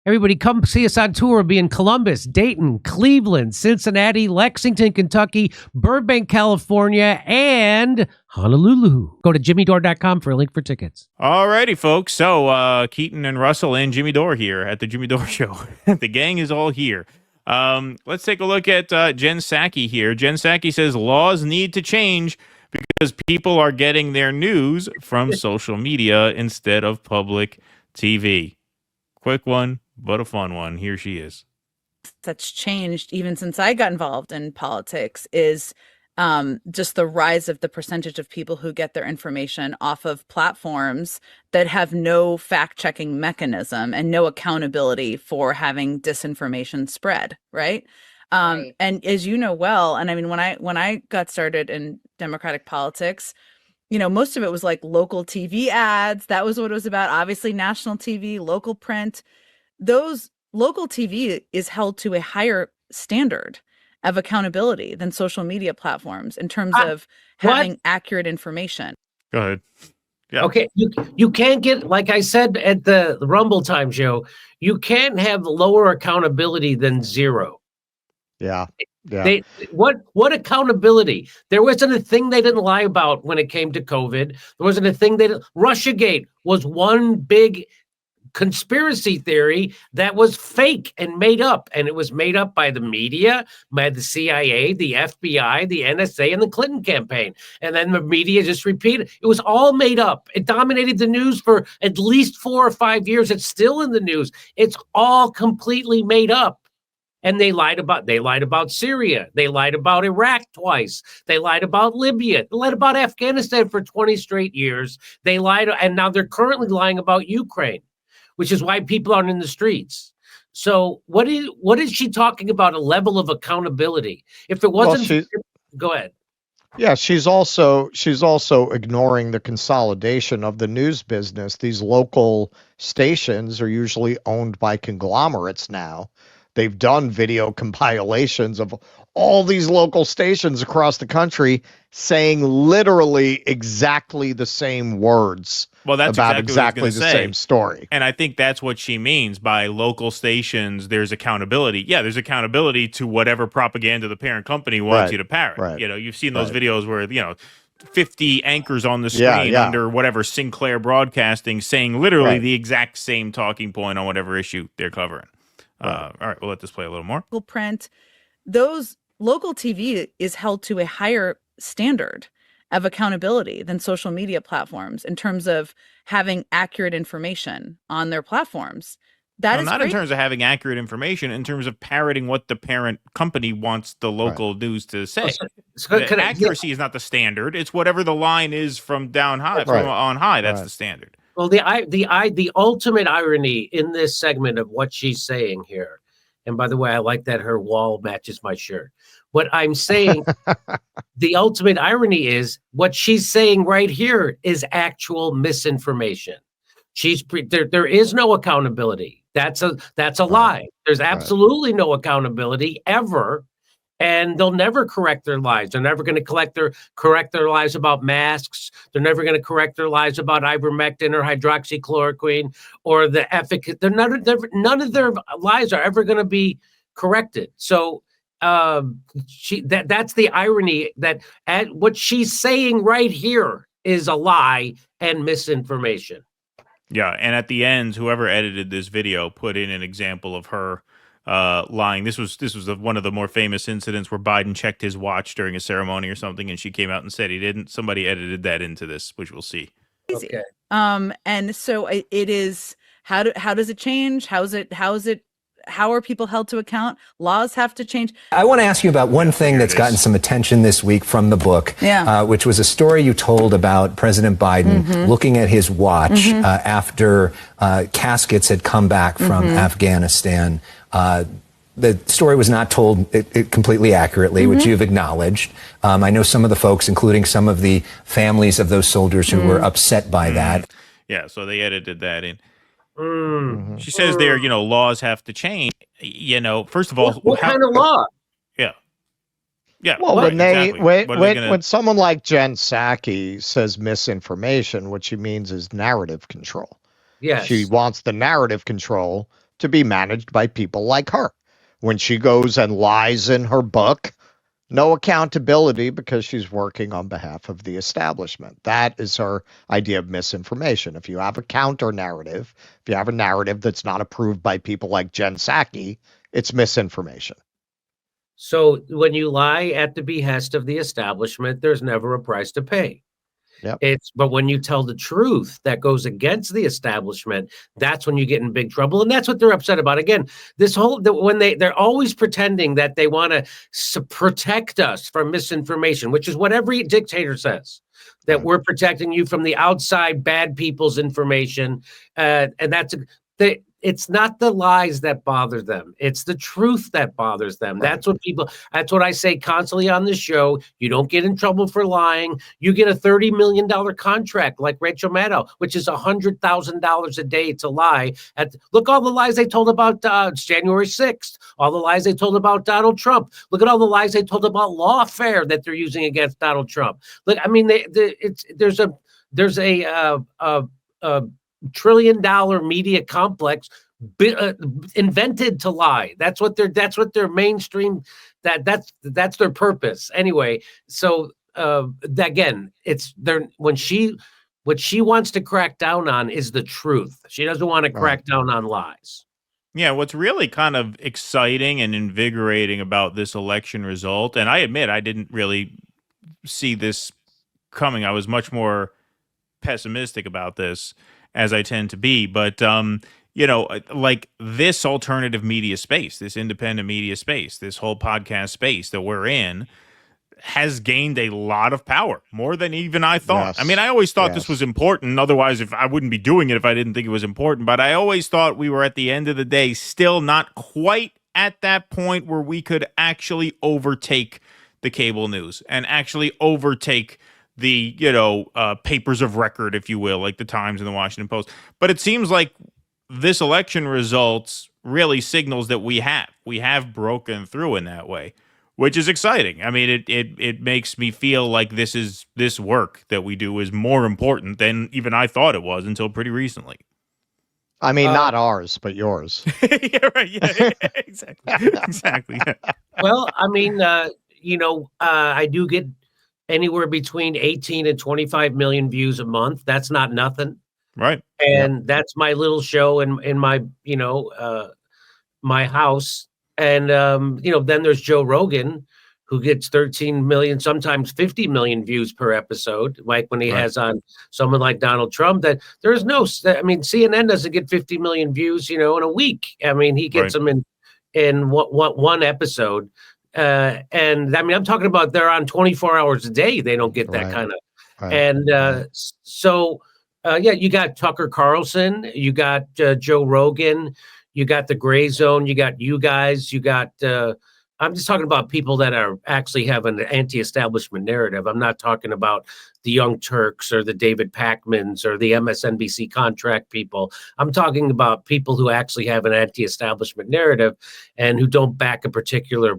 Everybody come see us on tour. We'll be in Columbus, Dayton, Cleveland, Cincinnati, Lexington, Kentucky, Burbank, California, and Honolulu. Go to jimmydore.com for a link for tickets. All righty, folks. So Keaton and Russell and Jimmy Dore here at the Jimmy Dore Show. The gang is all here. Let's take a look at Jen Psaki here. Jen Psaki says laws need to change because people are getting their news from social media instead of public TV. Quick one, but a fun one. Here she is. That's changed even since I got involved in politics is just the rise of the percentage of people who get their information off of platforms that have no fact-checking mechanism and no accountability for having disinformation spread, right? Right. And as you know well, and I mean, when I got started in Democratic politics, you know, most of it was like local TV ads. That was what it was about. Obviously, national TV, local print. Those local TV is held to a higher standard of accountability than social media platforms in terms of having accurate information. Go ahead. Yeah. Okay, you can't get, like I said at the Rumble Time show, you can't have lower accountability than zero. Yeah. Yeah. What accountability? There wasn't a thing they didn't lie about when it came to COVID. There wasn't a thing Russiagate was one big conspiracy theory that was fake and made up. And it was made up by the media, by the CIA, the FBI, the NSA, and the Clinton campaign. And then the media just repeated. It was all made up. It dominated the news for at least 4 or 5 years. It's still in the news. It's all completely made up. And they lied about Syria. They lied about Iraq twice. They lied about Libya. They lied about Afghanistan for 20 straight years. They lied, and now they're currently lying about Ukraine, which is why people aren't in the streets. So what is she talking about? A level of accountability? If it wasn't, go ahead. Yeah, she's also ignoring the consolidation of the news business. These local stations are usually owned by conglomerates now. They've done video compilations of all these local stations across the country saying literally exactly the same words about exactly the same story. And I think that's what she means by local stations. There's accountability. Yeah, there's accountability to whatever propaganda the parent company wants you to parrot. Right. You know, you've seen those videos where, you know, 50 anchors on the screen under whatever Sinclair Broadcasting saying literally the exact same talking point on whatever issue they're covering. All right, we'll let this play a little more. Print, those local TV is held to a higher standard of accountability than social media platforms in terms of having accurate information on their platforms. That is not in terms of having accurate information, in terms of parroting what the parent company wants the local news to say. Accuracy is not the standard. It's whatever the line is from down high, from on high. That's the standard. Well, the ultimate irony in this segment of what she's saying here, and by the way, I like that her wall matches my shirt. What I'm saying, the ultimate irony is what she's saying right here is actual misinformation. There is no accountability. That's a lie. There's absolutely no accountability ever. And they'll never correct their lies. They're never going to correct their lies about masks. They're never going to correct their lies about ivermectin or hydroxychloroquine or the efficacy. None of their lies are ever going to be corrected. So that's the irony, that what she's saying right here is a lie and misinformation. Yeah, and at the end, whoever edited this video put in an example of her lying. This was one of the more famous incidents where Biden checked his watch during a ceremony or something, and she came out and said he didn't. Somebody edited that into this, which we'll see. Okay. And so it is. How does it change? How are people held to account? Laws have to change. I want to ask you about one thing that's gotten some attention this week from the book, which was a story you told about President Biden looking at his watch after caskets had come back from Afghanistan. The story was not told completely accurately, which you've acknowledged. I know some of the folks, including some of the families of those soldiers who were upset by that. Yeah, so they edited that in. She says there, laws have to change. First of all, what kind of law? Yeah. Yeah. Well, right, when someone like Jen Psaki says misinformation, what she means is narrative control. Yes. She wants the narrative control to be managed by people like her. When she goes and lies in her book, no accountability because she's working on behalf of the establishment. That is her idea of misinformation. If you have a counter narrative, if you have a narrative that's not approved by people like Jen Psaki, it's misinformation. So when you lie at the behest of the establishment, there's never a price to pay. Yep. But when you tell the truth that goes against the establishment, that's when you get in big trouble, and that's what they're upset about. Again, when they're always pretending that they want to protect us from misinformation, which is what every dictator says, that we're protecting you from the outside bad people's information, and it's not the lies that bother them. It's the truth that bothers them. Right. That's what I say constantly on this show. You don't get in trouble for lying. You get a $30 million contract like Rachel Maddow, which is $100,000 a day to lie. Look, all the lies they told about January 6th, all the lies they told about Donald Trump. Look at all the lies they told about lawfare that they're using against Donald Trump. Look, I mean, there's a $1 trillion media complex invented to lie. That's what their mainstream, that's their purpose anyway. So again, what she wants to crack down on is the truth. She doesn't want to crack down on lies. Yeah, what's really kind of exciting and invigorating about this election result, and I admit I didn't really see this coming. I was much more pessimistic about this, as I tend to be, but like this alternative media space, this independent media space, this whole podcast space that we're in has gained a lot of power, more than even I thought. Yes. I mean, I always thought this was important. Otherwise, if I wouldn't be doing it if I didn't think it was important, but I always thought we were at the end of the day still not quite at that point where we could actually overtake the cable news and actually overtake the, papers of record, if you will, like the Times and the Washington Post. But it seems like this election results really signals that we have broken through in that way, which is exciting. I mean, it makes me feel like this work that we do is more important than even I thought it was until pretty recently. I mean, not ours, but yours. Yeah, right. Yeah, exactly. Yeah. Well, I mean, I do get anywhere between 18 and 25 million views a month. That's not nothing. Right. And that's my little show in my, my house. And, then there's Joe Rogan, who gets 13 million, sometimes 50 million views per episode, like when he has on someone like Donald Trump. That there's CNN doesn't get 50 million views, in a week. I mean, he gets them in one episode. And I mean, I'm talking about they're on 24 hours a day. They don't get that kind of. Right. And so, you got Tucker Carlson, you got Joe Rogan, you got the Gray Zone, you got you guys, you got. I'm just talking about people that actually have an anti-establishment narrative. I'm not talking about the Young Turks or the David Pakmans or the MSNBC contract people. I'm talking about people who actually have an anti-establishment narrative and who don't back a particular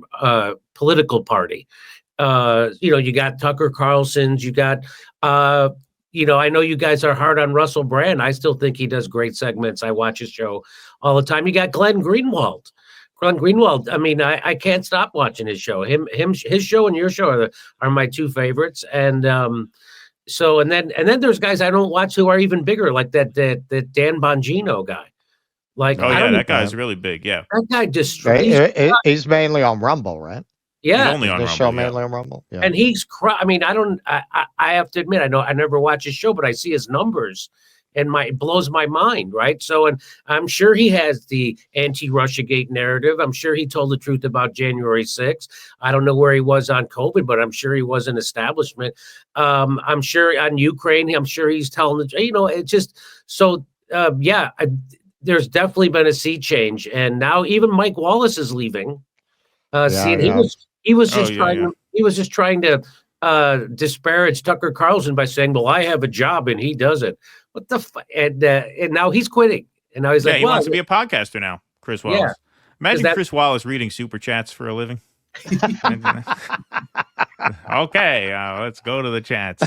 political party. You got Tucker Carlson's, you got, I know you guys are hard on Russell Brand. I still think he does great segments. I watch his show all the time. You got Glenn Greenwald. I mean, I can't stop watching his show. His show and your show are my two favorites. And and then there's guys I don't watch who are even bigger, like that Dan Bongino guy. Like, that guy's really big. Yeah, that guy just he's mainly on Rumble, right? Yeah, he's only on Rumble, show mainly on Rumble. Yeah. And he's I mean, I have to admit, I never watch his show, but I see his numbers. And it blows my mind, right? So, and I'm sure he has the anti-Russiagate narrative. I'm sure he told the truth about January 6th. I don't know where he was on COVID, but I'm sure he was an establishment. I'm sure on Ukraine, I'm sure he's telling it's just so. There's definitely been a sea change, and now even Mike Wallace is leaving. He was just trying to disparage Tucker Carlson by saying, "Well, I have a job and he doesn't." What the and now he's quitting. And now he's like, he wants to be a podcaster now, Chris Wallace. Yeah. Imagine Chris Wallace reading super chats for a living. Okay, let's go to the chats.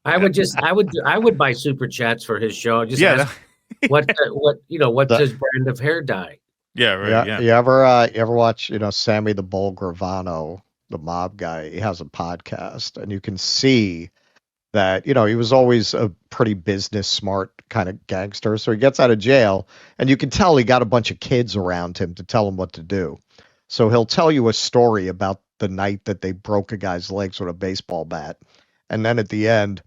I would buy super chats for his show. What's his brand of hair dye? Yeah, right. Yeah. You ever watch, Sammy the Bull Gravano, the mob guy? He has a podcast, and you can see that, he was always a pretty business smart kind of gangster. So he gets out of jail, and you can tell he got a bunch of kids around him to tell him what to do. So he'll tell you a story about the night that they broke a guy's legs with a baseball bat. And then at the end,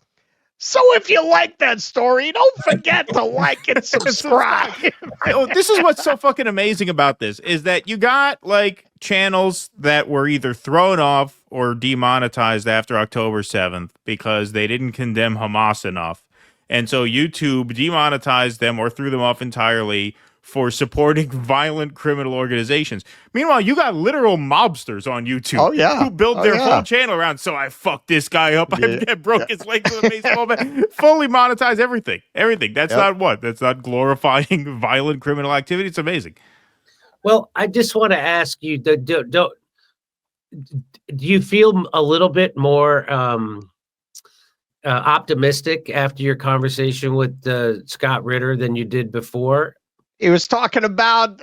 so if you like that story, don't forget to like and subscribe. This is what's so fucking amazing about this, is that you got like channels that were either thrown off or demonetized after October 7th because they didn't condemn Hamas enough. And so YouTube demonetized them or threw them off entirely for supporting violent criminal organizations. Meanwhile, you got literal mobsters on YouTube who built their whole channel around, so I fucked this guy up, I broke his legs with a baseball bat, fully monetize everything. That's That's not glorifying violent criminal activity. It's amazing. Well, I just want to ask you, do you feel a little bit more optimistic after your conversation with Scott Ritter than you did before? He was talking about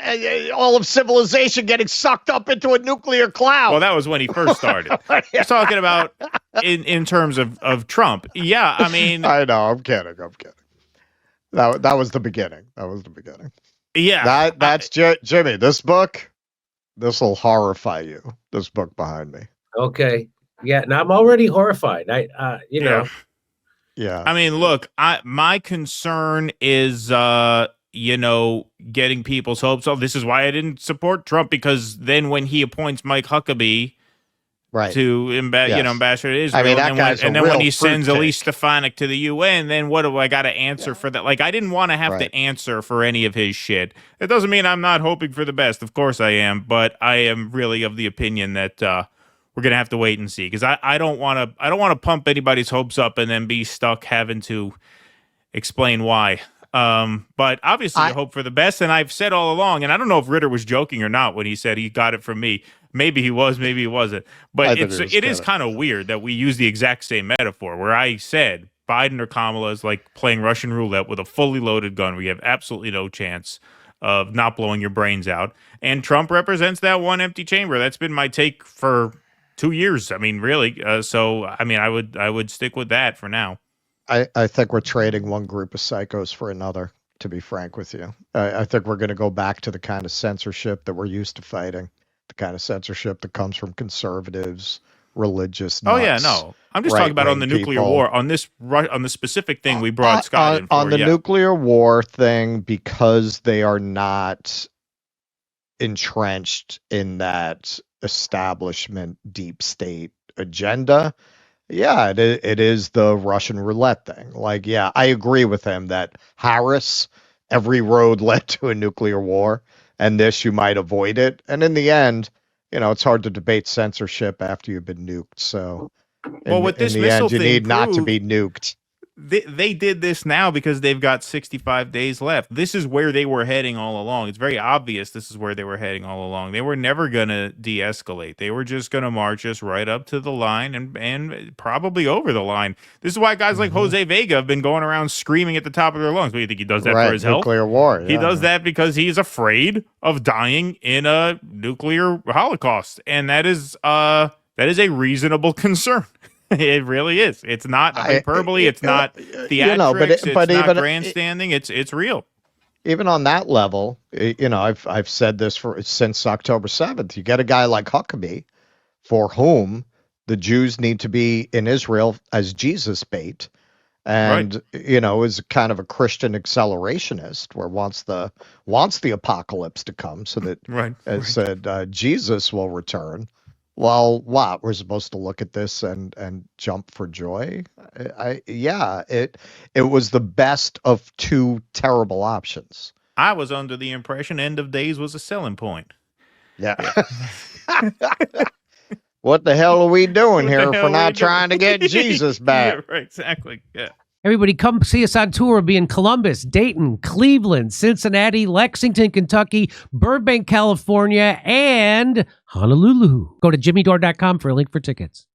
all of civilization getting sucked up into a nuclear cloud. Well, that was when he first started. He was talking about in terms of Trump. Yeah, I mean, I know. I'm kidding. That was the beginning. Yeah, that's Jimmy. This book, this will horrify you. This book behind me. Okay. Yeah, and I'm already horrified. Yeah. I mean, look, my concern is getting people's hopes up. This is why I didn't support Trump, because then when he appoints Mike Huckabee to ambassador to Israel, I mean, that guy's and then when he sends Elise Stefanik to the UN, then what do I got to answer for that? Like, I didn't want to have to answer for any of his shit. It doesn't mean I'm not hoping for the best. Of course I am, but I am really of the opinion that we're gonna have to wait and see, because I don't want to pump anybody's hopes up and then be stuck having to explain why. But obviously I hope for the best, and I've said all along, and I don't know if Ritter was joking or not when he said he got it from me. Maybe he was, maybe he wasn't. But it is kind of weird that we use the exact same metaphor, where I said Biden or Kamala is like playing Russian roulette with a fully loaded gun where you have absolutely no chance of not blowing your brains out. And Trump represents that one empty chamber. That's been my take for 2 years. I mean, really. So, I mean, I would stick with that for now. I think we're trading one group of psychos for another, to be frank with you. I think we're going to go back to the kind of censorship that we're used to fighting, the kind of censorship that comes from conservatives, religious nuts. Oh, yeah, no. I'm just talking about on the nuclear war, on the specific thing we brought Scott in for. On the nuclear war thing, because they are not entrenched in that establishment deep state agenda. Yeah, it is the Russian roulette thing. Like, yeah, I agree with him that Harris, every road led to a nuclear war, and this, you might avoid it. And in the end, it's hard to debate censorship after you've been nuked. So, with this in the end, you thing need not to be nuked. They did this now because they've got 65 days left. This is where they were heading all along. It's very obvious this is where they were heading all along. They were never going to de-escalate. They were just going to march us right up to the line and probably over the line. This is why guys like Jose Vega have been going around screaming at the top of their lungs. What do you think he does that for his health? Nuclear war. Yeah. He does that because he's afraid of dying in a nuclear holocaust. And that is a reasonable concern. It really is. It's not hyperbole. It's not theatrics. It's not grandstanding. It's real. Even on that level, I've said this since October 7th. You get a guy like Huckabee, for whom the Jews need to be in Israel as Jesus bait, and is kind of a Christian accelerationist, where wants the apocalypse to come so that as said Jesus will return. Well, what? We're supposed to look at this and jump for joy? It was the best of two terrible options. I was under the impression end of days was a selling point. Yeah. What the hell are we doing here if we're not trying to get Jesus back? Yeah, right, exactly. Yeah. Everybody come see us on tour. We'll be in Columbus, Dayton, Cleveland, Cincinnati, Lexington, Kentucky, Burbank, California, and Honolulu. Go to jimmydore.com for a link for tickets.